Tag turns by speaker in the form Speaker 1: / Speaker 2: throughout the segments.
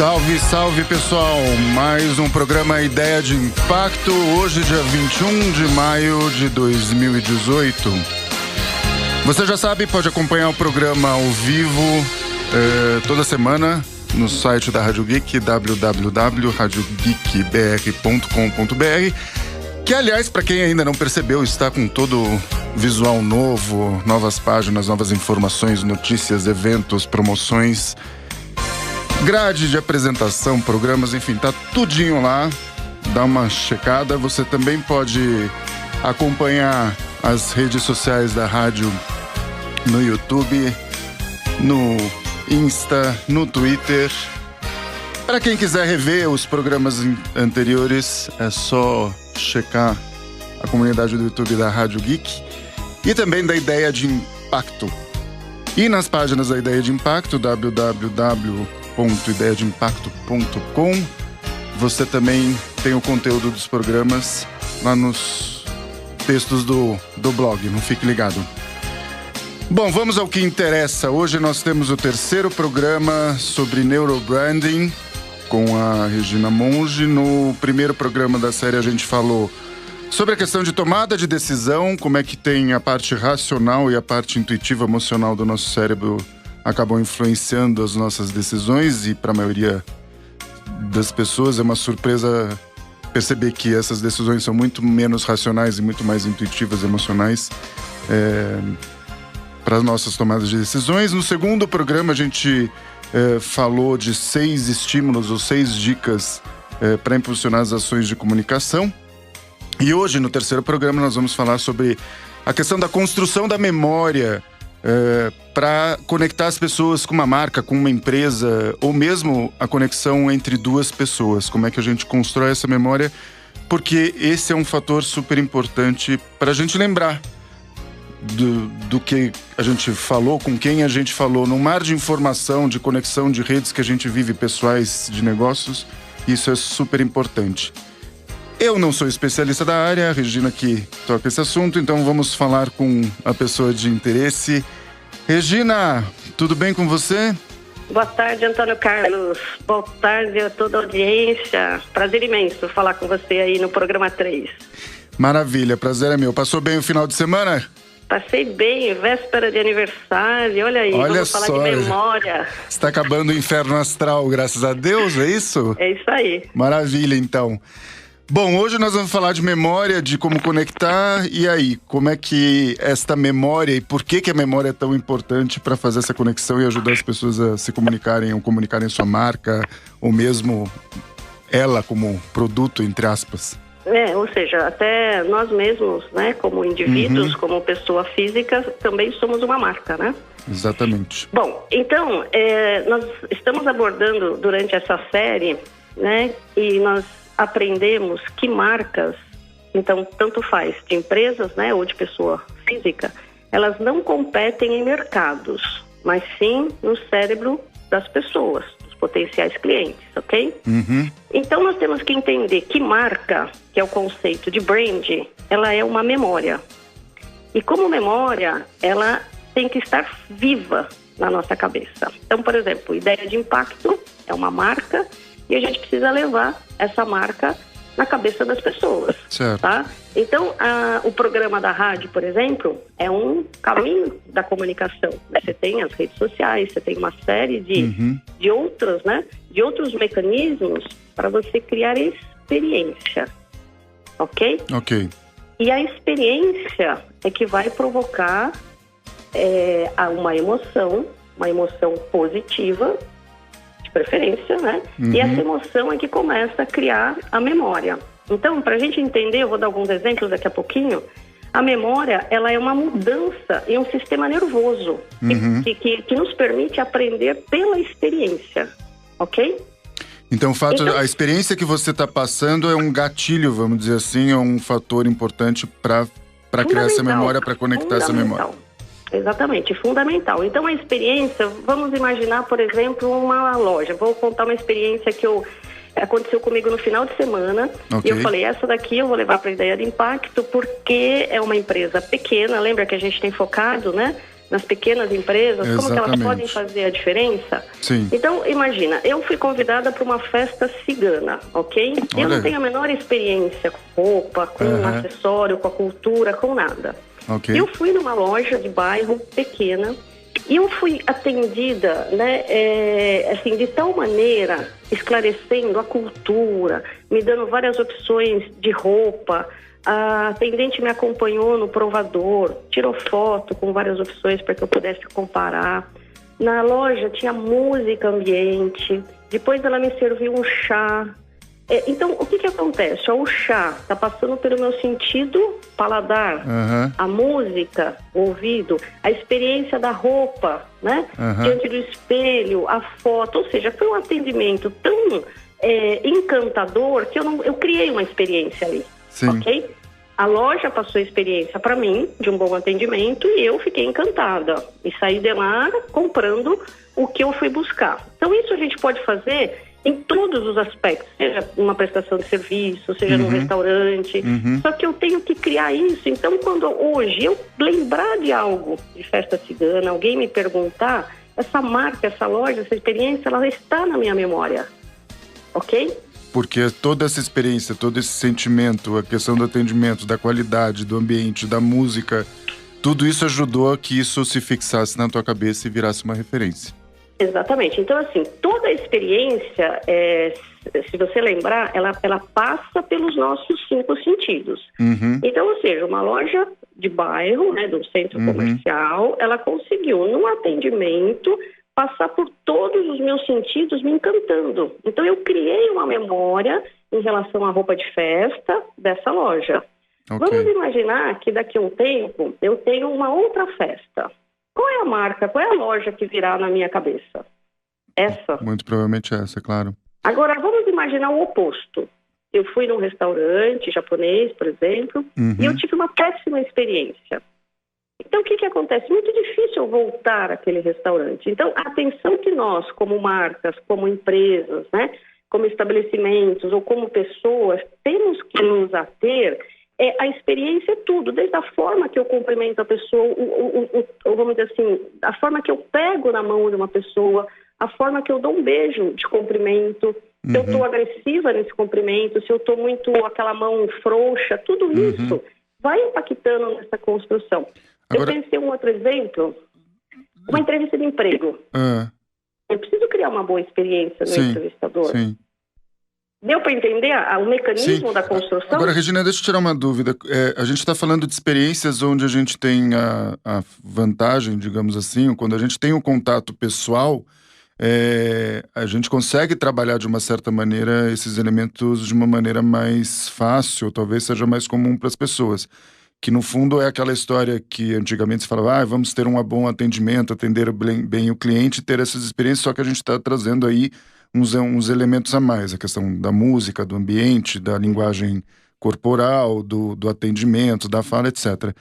Speaker 1: Salve, salve pessoal, mais um programa Ideia de Impacto, hoje dia 21 de maio de 2018. Você já sabe, pode acompanhar o programa ao vivo toda semana no site da Rádio Geek, www.radiogeekbr.com.br, que aliás, para quem ainda não percebeu, está com todo visual novo, novas páginas, novas informações, notícias, eventos, promoções, grade de apresentação, programas, enfim, tá tudinho lá. Dá uma checada. Você também pode acompanhar as redes sociais da rádio no YouTube, no Insta, no Twitter. Para quem quiser rever os programas anteriores, é só checar a comunidade do YouTube da Rádio Geek e também da Ideia de Impacto. E nas páginas da Ideia de Impacto, www.ideiadeimpacto.com, você também tem o conteúdo dos programas lá nos textos do blog, não fique ligado. Bom, vamos ao que interessa. Hoje nós temos o terceiro programa sobre neurobranding com a Regina Monge. No primeiro programa da série a gente falou sobre a questão de tomada de decisão, como é que tem a parte racional e a parte intuitiva, emocional do nosso cérebro acabam influenciando as nossas decisões, e para a maioria das pessoas é uma surpresa perceber que essas decisões são muito menos racionais e muito mais intuitivas, emocionais, para as nossas tomadas de decisões. No segundo programa a gente falou de 6 estímulos ou 6 dicas para impulsionar as ações de comunicação. E hoje, no terceiro programa, nós vamos falar sobre a questão da construção da memória para conectar as pessoas com uma marca, com uma empresa, ou mesmo a conexão entre duas pessoas. Como é que a gente constrói essa memória? Porque esse é um fator super importante para a gente lembrar do que a gente falou, com quem a gente falou, num mar de informação, de conexão, de redes que a gente vive, pessoais, de negócios. Isso é super importante. Eu não sou especialista da área, a Regina que toca esse assunto, então vamos falar com a pessoa de interesse. Regina, tudo bem com você?
Speaker 2: Boa tarde, Antônio Carlos. Boa tarde a toda a audiência. Prazer imenso falar com você aí no programa 3.
Speaker 1: Maravilha, prazer é meu. Passou bem o final de semana?
Speaker 2: Passei bem, véspera de aniversário, olha aí,
Speaker 1: olha
Speaker 2: vamos
Speaker 1: só,
Speaker 2: falar de memória.
Speaker 1: Está acabando o inferno astral, graças a Deus, é isso?
Speaker 2: É isso aí.
Speaker 1: Maravilha, então. Bom, hoje nós vamos falar de memória, de como conectar. E aí, como é que esta memória e por que a memória é tão importante para fazer essa conexão e ajudar as pessoas a se comunicarem ou comunicarem sua marca, ou mesmo ela como produto, entre aspas?
Speaker 2: Ou seja, até nós mesmos, né, como indivíduos, como pessoa física, também somos uma marca, né?
Speaker 1: Exatamente.
Speaker 2: Bom, então, nós estamos abordando durante essa série, né, e nós aprendemos que marcas, então tanto faz de empresas, né, ou de pessoa física, elas não competem em mercados, mas sim no cérebro das pessoas, dos potenciais clientes, ok? Então nós temos que entender que marca, que é o conceito de brand, ela é uma memória. E como memória, ela tem que estar viva na nossa cabeça. Então, por exemplo, Ideia de Impacto é uma marca e a gente precisa levar essa marca na cabeça das pessoas,
Speaker 1: certo.
Speaker 2: Tá? Então, o programa da rádio, por exemplo, é um caminho da comunicação. Você tem as redes sociais, você tem uma série de outros, né? De outros mecanismos para você criar experiência, ok?
Speaker 1: Ok.
Speaker 2: E a experiência é que vai provocar uma emoção positiva, preferência, né? E essa emoção é que começa a criar a memória. Então, para a gente entender, eu vou dar alguns exemplos daqui a pouquinho. A memória, ela é uma mudança em um sistema nervoso que nos permite aprender pela experiência, ok?
Speaker 1: Então, a experiência que você está passando é um gatilho, vamos dizer assim, é um fator importante para criar essa memória, para conectar essa memória.
Speaker 2: Exatamente, fundamental. Então, a experiência, vamos imaginar, por exemplo, uma loja. Vou contar uma experiência que aconteceu comigo no final de semana. Okay. E eu falei, essa daqui eu vou levar para a Ideia de Impacto, porque é uma empresa pequena. Lembra que a gente tem focado, né, nas pequenas empresas, como que elas
Speaker 1: Exatamente.
Speaker 2: podem fazer a diferença.
Speaker 1: Sim.
Speaker 2: Então, imagina, eu fui convidada para uma festa cigana, ok? Eu
Speaker 1: Olha
Speaker 2: não
Speaker 1: aí.
Speaker 2: tenho a menor experiência com roupa, com acessório, com a cultura, com nada.
Speaker 1: Ok.
Speaker 2: Eu fui numa loja de bairro pequena e eu fui atendida, né, assim, de tal maneira, esclarecendo a cultura, me dando várias opções de roupa. A atendente me acompanhou no provador, tirou foto com várias opções para que eu pudesse comparar. Na loja tinha música ambiente, depois ela me serviu um chá. Então, o que acontece? O chá está passando pelo meu sentido paladar, a música, o ouvido, a experiência da roupa, né? Diante do espelho, a foto, ou seja, foi um atendimento tão encantador que eu criei uma experiência ali.
Speaker 1: Sim.
Speaker 2: Ok? A loja passou a experiência para mim de um bom atendimento e eu fiquei encantada e saí de lá comprando o que eu fui buscar. Então isso a gente pode fazer em todos os aspectos, seja uma prestação de serviço, seja num restaurante. Só que eu tenho que criar isso. Então quando hoje eu lembrar de algo de festa cigana, alguém me perguntar, essa marca, essa loja, essa experiência, ela está na minha memória. Ok?
Speaker 1: Porque toda essa experiência, todo esse sentimento, a questão do atendimento, da qualidade, do ambiente, da música, tudo isso ajudou a que isso se fixasse na tua cabeça e virasse uma referência.
Speaker 2: Exatamente. Então, assim, toda a experiência, se você lembrar, ela passa pelos nossos 5 sentidos. Então, ou seja, uma loja de bairro, né, do centro comercial, ela conseguiu, num atendimento, passar por todos os meus sentidos me encantando. Então, eu criei uma memória em relação à roupa de festa dessa loja.
Speaker 1: Okay.
Speaker 2: Vamos imaginar que daqui a um tempo eu tenho uma outra festa. Qual é a marca, qual é a loja que virá na minha cabeça? Essa.
Speaker 1: Muito provavelmente essa, claro.
Speaker 2: Agora, vamos imaginar o oposto. Eu fui num restaurante japonês, por exemplo, e eu tive uma péssima experiência. Então, o que acontece? Muito difícil eu voltar àquele restaurante. Então, a atenção que nós, como marcas, como empresas, né, como estabelecimentos ou como pessoas, temos que nos ater, a experiência é tudo, desde a forma que eu cumprimento a pessoa, vamos dizer assim, a forma que eu pego na mão de uma pessoa, a forma que eu dou um beijo de cumprimento, se eu estou agressiva nesse cumprimento, se eu estou muito aquela mão frouxa, tudo isso vai impactando nessa construção. Agora, eu pensei um outro exemplo, uma entrevista de emprego. Eu preciso criar uma boa experiência no entrevistador.
Speaker 1: Sim.
Speaker 2: Deu para entender o mecanismo da construção?
Speaker 1: Agora, Regina, deixa eu tirar uma dúvida. A gente está falando de experiências onde a gente tem a vantagem, digamos assim, quando a gente tem um contato pessoal, a gente consegue trabalhar de uma certa maneira esses elementos de uma maneira mais fácil, talvez seja mais comum para as pessoas. Que no fundo é aquela história que antigamente se falava, vamos ter um bom atendimento, atender bem o cliente, ter essas experiências, só que a gente está trazendo aí uns elementos a mais, a questão da música, do ambiente, da linguagem corporal, do atendimento, da fala, etc.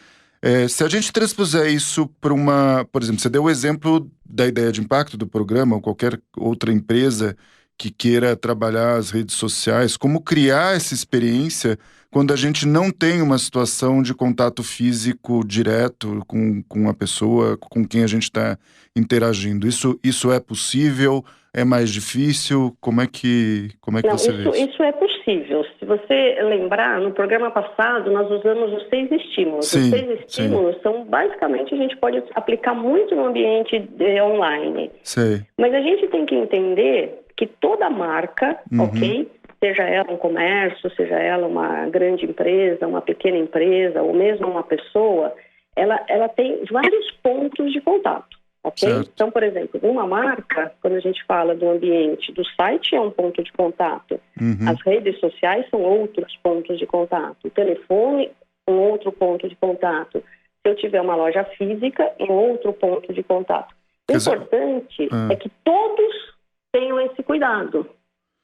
Speaker 1: Se a gente transpuser isso para por exemplo, você deu o exemplo da ideia de impacto do programa, ou qualquer outra empresa que queira trabalhar as redes sociais, como criar essa experiência quando a gente não tem uma situação de contato físico direto com a pessoa com quem a gente está interagindo. Isso é possível? É mais difícil? Como é que você vê isso?
Speaker 2: Isso é possível. Se você lembrar, no programa passado nós usamos os 6 estímulos.
Speaker 1: Sim,
Speaker 2: os 6 estímulos são, basicamente, a gente pode aplicar muito no ambiente online.
Speaker 1: Sei.
Speaker 2: Mas a gente tem que entender que toda marca, ok? Seja ela um comércio, seja ela uma grande empresa, uma pequena empresa, ou mesmo uma pessoa, ela tem vários pontos de contato, ok?
Speaker 1: Certo.
Speaker 2: Então, por exemplo, uma marca, quando a gente fala do ambiente do site, é um ponto de contato. As redes sociais são outros pontos de contato. O telefone, um outro ponto de contato. Se eu tiver uma loja física, é outro ponto de contato. O importante é que todos tenham esse cuidado.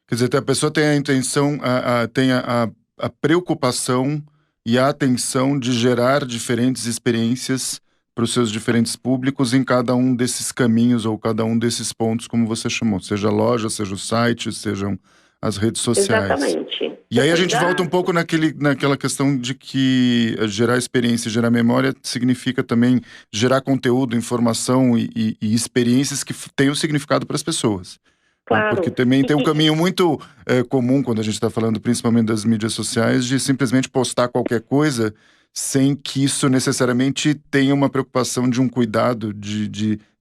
Speaker 1: Quer dizer, a pessoa tem a intenção, tem a preocupação e a atenção de gerar diferentes experiências para os seus diferentes públicos em cada um desses caminhos ou cada um desses pontos, como você chamou. Seja a loja, seja o site, sejam as redes sociais.
Speaker 2: Exatamente.
Speaker 1: E aí a gente volta um pouco naquela questão de que gerar experiência e gerar memória significa também gerar conteúdo, informação e experiências que tenham significado para as pessoas.
Speaker 2: Claro.
Speaker 1: Porque também tem um caminho muito comum quando a gente está falando principalmente das mídias sociais, de simplesmente postar qualquer coisa sem que isso necessariamente tenha uma preocupação de um cuidado, de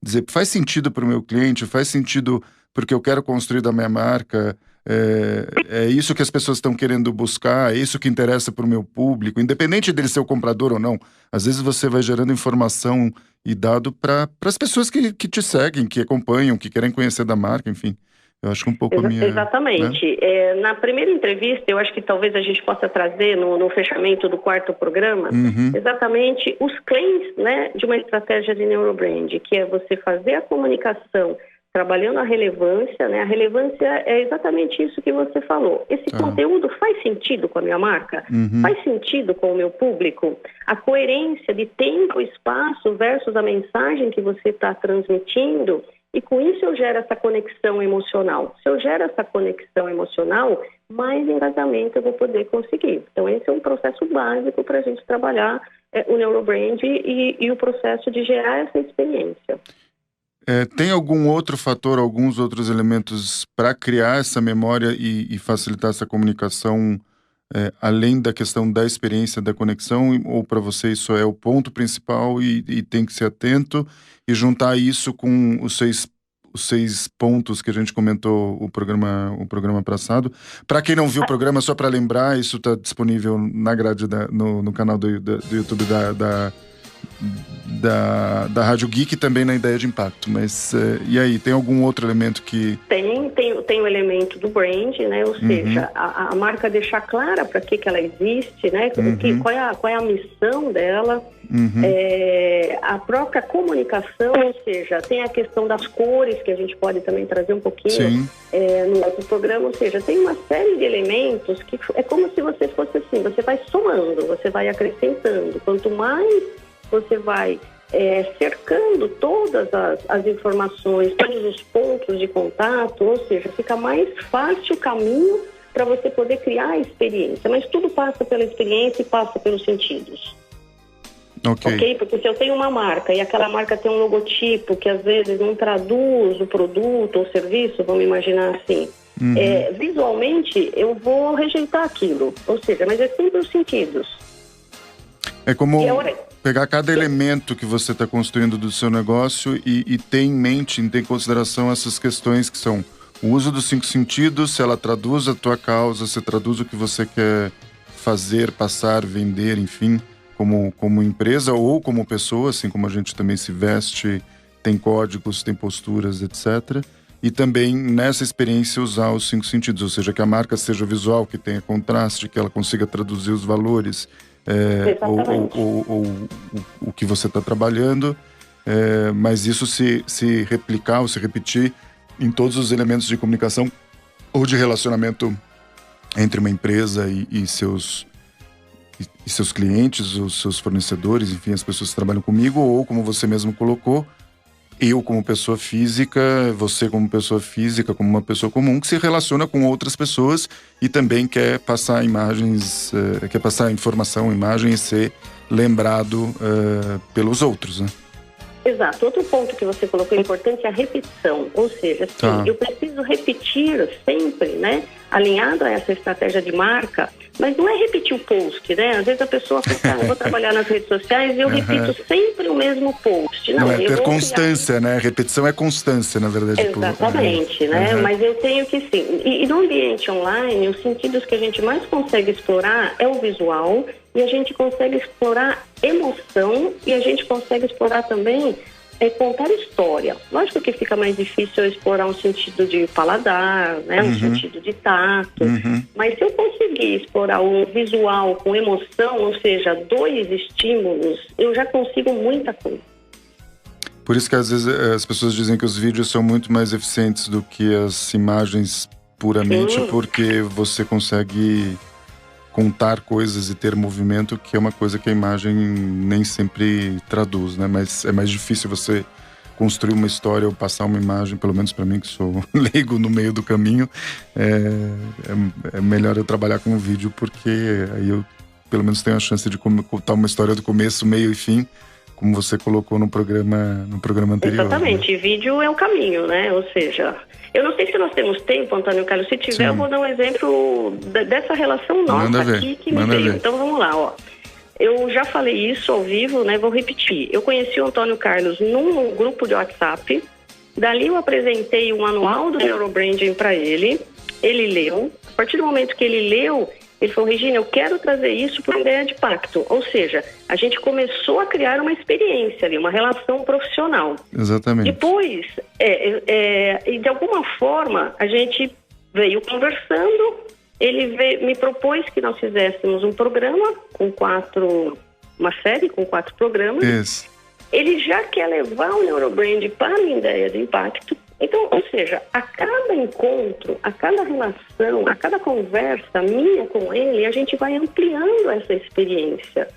Speaker 1: dizer, faz sentido para o meu cliente, faz sentido porque eu quero construir da minha marca, é isso que as pessoas estão querendo buscar, é isso que interessa para o meu público, independente dele ser o comprador ou não. Às vezes você vai gerando informação e dado para as pessoas que te seguem, que acompanham, que querem conhecer da marca, enfim. Eu acho que um pouco a minha...
Speaker 2: Exatamente.
Speaker 1: Né?
Speaker 2: Na primeira entrevista, eu acho que talvez a gente possa trazer no fechamento do quarto programa, exatamente os claims, né, de uma estratégia de neurobrand, que é você fazer a comunicação trabalhando a relevância, né? A relevância é exatamente isso que você falou. Esse conteúdo faz sentido com a minha marca? Faz sentido com o meu público? A coerência de tempo e espaço versus a mensagem que você está transmitindo, e com isso eu gero essa conexão emocional. Se eu gero essa conexão emocional, mais engajamento eu vou poder conseguir. Então esse é um processo básico para a gente trabalhar o neurobrand e o processo de gerar essa experiência.
Speaker 1: Tem algum outro fator, alguns outros elementos para criar essa memória e facilitar essa comunicação, além da questão da experiência, da conexão, ou para você isso é o ponto principal e tem que ser atento e juntar isso com os seis pontos que a gente comentou o programa passado. Para quem não viu o programa, só para lembrar, isso está disponível na grade no canal do YouTube da Rádio Geek e também na Ideia de Impacto. Mas e aí, tem algum outro elemento que...
Speaker 2: Tem o elemento do brand, né? Ou seja, a marca deixar clara para que ela existe, né? Qual é a missão dela, a própria comunicação, ou seja, tem a questão das cores, que a gente pode também trazer um pouquinho no outro programa, ou seja, tem uma série de elementos que é como se você fosse assim, você vai somando, você vai acrescentando. Quanto mais você vai cercando todas as informações, todos os pontos de contato, ou seja, fica mais fácil o caminho para você poder criar a experiência. Mas tudo passa pela experiência e passa pelos sentidos. Ok? Porque se eu tenho uma marca e aquela marca tem um logotipo que às vezes não traduz o produto ou serviço, vamos imaginar assim, visualmente eu vou rejeitar aquilo. Ou seja, mas é sempre os sentidos.
Speaker 1: É como pegar cada elemento que você está construindo do seu negócio e ter em mente, ter em consideração essas questões que são o uso dos 5 sentidos, se ela traduz a tua causa, se traduz o que você quer fazer, passar, vender, enfim, como empresa ou como pessoa, assim como a gente também se veste, tem códigos, tem posturas, etc. E também nessa experiência usar os 5 sentidos, ou seja, que a marca seja visual, que tenha contraste, que ela consiga traduzir os valores, ou o que você está trabalhando, mas isso se replicar ou se repetir em todos os elementos de comunicação ou de relacionamento entre uma empresa e seus clientes, os seus fornecedores, enfim, as pessoas que trabalham comigo, ou como você mesmo colocou, eu como pessoa física, você como pessoa física, como uma pessoa comum que se relaciona com outras pessoas e também quer passar imagens, quer passar informação, imagem e ser lembrado pelos outros, né?
Speaker 2: Exato. Outro ponto que você colocou importante é a repetição, ou seja, eu preciso repetir sempre, né, alinhado a essa estratégia de marca, mas não é repetir o post, né? Às vezes a pessoa fica, eu vou trabalhar nas redes sociais e eu repito sempre o mesmo post. Não
Speaker 1: é ter constância, né? Repetição é constância, na verdade.
Speaker 2: Exatamente, né? Mas eu tenho que sim. E no ambiente online, os sentidos que a gente mais consegue explorar é o visual, e a gente consegue explorar emoção, e a gente consegue explorar também contar história. Lógico que fica mais difícil eu explorar um sentido de paladar, né, um sentido de tato, mas se eu conseguir explorar o visual com emoção, ou seja, 2 estímulos, eu já consigo muita coisa.
Speaker 1: Por isso que às vezes as pessoas dizem que os vídeos são muito mais eficientes do que as imagens puramente, porque você consegue contar coisas e ter movimento, que é uma coisa que a imagem nem sempre traduz, né? Mas é mais difícil você construir uma história ou passar uma imagem, pelo menos para mim que sou leigo no meio do caminho, é melhor eu trabalhar com o vídeo, porque aí eu pelo menos tenho a chance de contar uma história do começo, meio e fim, como você colocou no programa anterior.
Speaker 2: Exatamente,
Speaker 1: né?
Speaker 2: Vídeo é o caminho, né? Ou seja, eu não sei se nós temos tempo, Antônio Carlos, se tiver,
Speaker 1: Sim.
Speaker 2: eu vou dar um exemplo dessa relação nossa aqui que me veio. Então vamos lá, ó. Eu já falei isso ao vivo, né? Vou repetir. Eu conheci o Antônio Carlos num grupo de WhatsApp. Dali eu apresentei o manual do Neurobranding para ele. Ele leu. A partir do momento que ele leu, ele falou: Regina, eu quero trazer isso para uma ideia de pacto. Ou seja, a gente começou a criar uma experiência ali, uma relação profissional.
Speaker 1: Exatamente.
Speaker 2: Depois, de alguma forma, a gente veio conversando. Ele me propôs que nós fizéssemos um programa uma série com 4 programas.
Speaker 1: Isso.
Speaker 2: Ele já quer levar o Neurobrand para a ideia de impacto. Então, ou seja, a cada encontro, a cada relação, a cada conversa minha com ele, a gente vai ampliando essa experiência.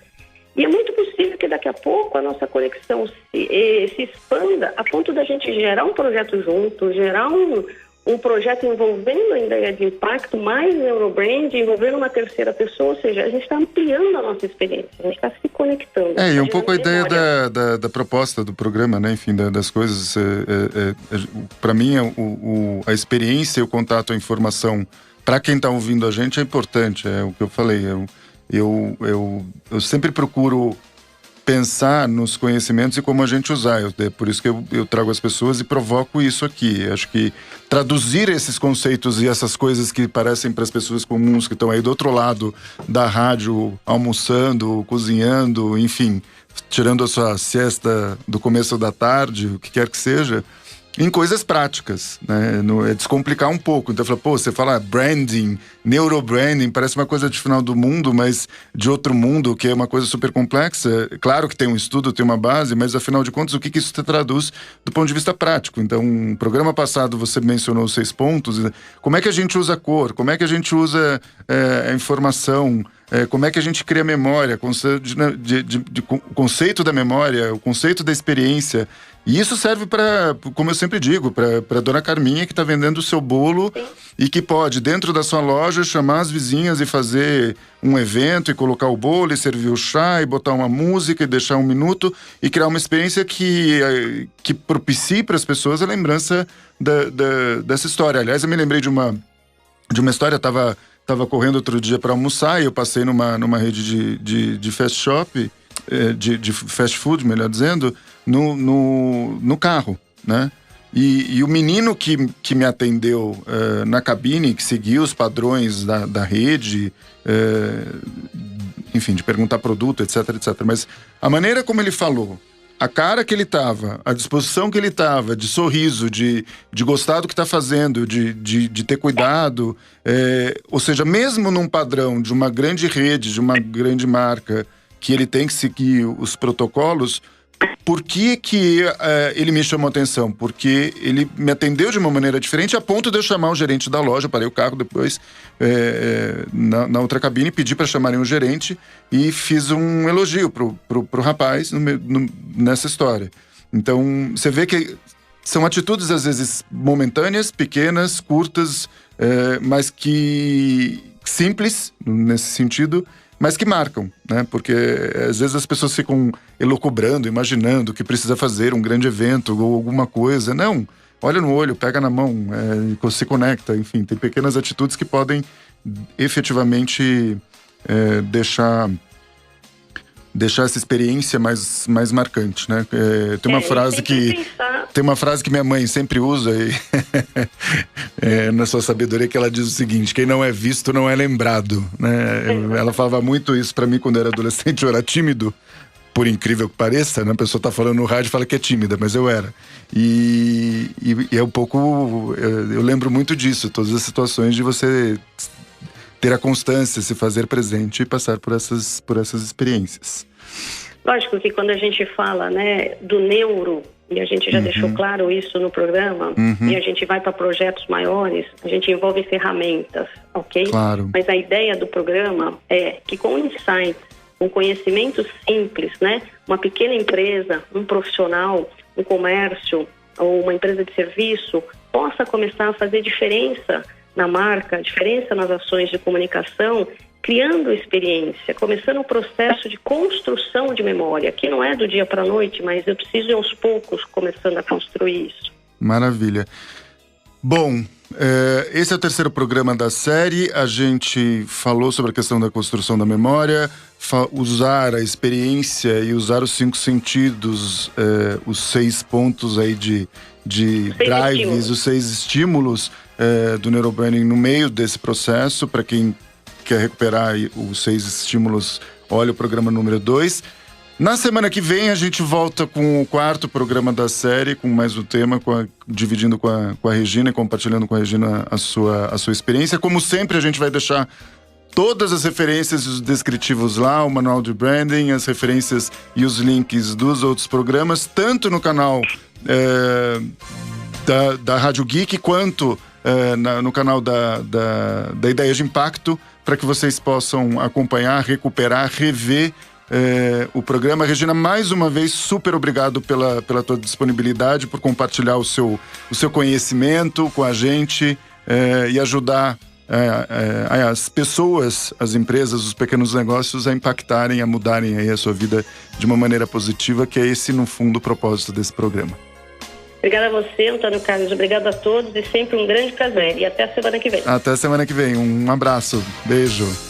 Speaker 2: E é muito possível que daqui a pouco a nossa conexão se expanda a ponto da gente gerar um projeto junto, gerar um projeto envolvendo a ideia de impacto, mais Neurobrand, envolvendo uma terceira pessoa, ou seja, a gente está ampliando a nossa experiência, a gente está se conectando.
Speaker 1: E um pouco a ideia da proposta do programa, né? Enfim, das coisas. Para mim, a experiência e o contato, a informação, para quem está ouvindo a gente, é importante. É o que eu falei. Eu sempre procuro pensar nos conhecimentos e como a gente usar. É por isso que eu trago as pessoas e provoco isso aqui. Acho que traduzir esses conceitos e essas coisas que parecem para as pessoas comuns que estão aí do outro lado da rádio, almoçando, cozinhando, enfim, tirando a sua siesta do começo da tarde, o que quer que seja, em coisas práticas, né? É descomplicar um pouco. Então, você fala branding, neurobranding, parece uma coisa de final do mundo, mas de outro mundo, que é uma coisa super complexa. Claro que tem um estudo, tem uma base, mas afinal de contas, o que isso te traduz do ponto de vista prático? Então, no programa passado você mencionou os 6 pontos. Como é que a gente usa a cor? Como é que a gente usa a informação? Como é que a gente cria memória? O conceito da memória, o conceito da experiência. E isso serve para, como eu sempre digo, para dona Carminha que está vendendo o seu bolo. Sim. E que pode, dentro da sua loja, chamar as vizinhas e fazer um evento e colocar o bolo e servir o chá e botar uma música e deixar 1 minuto e criar uma experiência que propicie para as pessoas a lembrança dessa história. Aliás, eu me lembrei de uma história. Estava correndo outro dia para almoçar e eu passei numa rede de fast shop, de fast food, melhor dizendo, no carro, né? E o menino que me atendeu na cabine, que seguiu os padrões da rede, enfim, de perguntar produto, etc. Mas a maneira como ele falou, a cara que ele estava, a disposição que ele estava, de sorriso, de gostar do que está fazendo, de ter cuidado, ou seja, mesmo num padrão de uma grande rede, de uma grande marca, que ele tem que seguir os protocolos, por que ele me chamou a atenção? Porque ele me atendeu de uma maneira diferente, a ponto de eu chamar o gerente da loja, parei o carro depois na outra cabine, pedi para chamarem o gerente e fiz um elogio pro rapaz nessa história. Então, você vê que são atitudes, às vezes, momentâneas, pequenas, curtas, mas que simples, nesse sentido, mas que marcam, né? Porque às vezes as pessoas ficam elucubrando, imaginando que precisa fazer um grande evento ou alguma coisa. Não, olha no olho, pega na mão, se conecta, enfim, tem pequenas atitudes que podem efetivamente deixar essa experiência mais marcante, né? Tem uma frase que minha mãe sempre usa na sua sabedoria, que ela diz o seguinte: quem não é visto não é lembrado, né? Ela falava muito isso pra mim quando eu era adolescente. Eu era tímido, por incrível que pareça, né? A pessoa tá falando no rádio e fala que é tímida, mas eu era. E é um pouco... Eu lembro muito disso, todas as situações de você ter a constância, se fazer presente e passar por essas experiências.
Speaker 2: Lógico que quando a gente fala, né, do neuro, e a gente já deixou claro isso no programa, e a gente vai para projetos maiores, a gente envolve ferramentas, ok?
Speaker 1: Claro.
Speaker 2: Mas a ideia do programa é que com insights, com conhecimento simples, né, uma pequena empresa, um profissional, um comércio ou uma empresa de serviço possa começar a fazer diferença na marca, diferença nas ações de comunicação, criando experiência, começando um processo de construção de memória, que não é do dia para a noite, mas eu preciso ir aos poucos começando a construir isso.
Speaker 1: Maravilha. Bom, esse é o terceiro programa da série. A gente falou sobre a questão da construção da memória, usar a experiência e usar os 5 sentidos, os 6 pontos aí de drives, os 6 estímulos do neurobranding no meio desse processo. Para quem quer recuperar os 6 estímulos, olha o programa número 2. Na semana que vem a gente volta com o 4º programa da série, com mais um tema, dividindo com a Regina e compartilhando com a Regina a sua experiência. Como sempre, a gente vai deixar todas as referências e os descritivos lá, o manual de branding, as referências e os links dos outros programas, tanto no canal da Rádio Geek, quanto no canal da Ideia de Impacto, para que vocês possam acompanhar, recuperar, rever o programa. Regina, mais uma vez, super obrigado pela tua disponibilidade, por compartilhar o seu conhecimento com a gente e ajudar as pessoas, as empresas, os pequenos negócios a impactarem, a mudarem aí a sua vida de uma maneira positiva, que é esse, no fundo, o propósito desse programa.
Speaker 2: Obrigada a você, Antônio Carlos. Obrigado a todos e sempre um grande prazer. E até a semana que vem.
Speaker 1: Até a semana que vem. Um abraço. Beijo.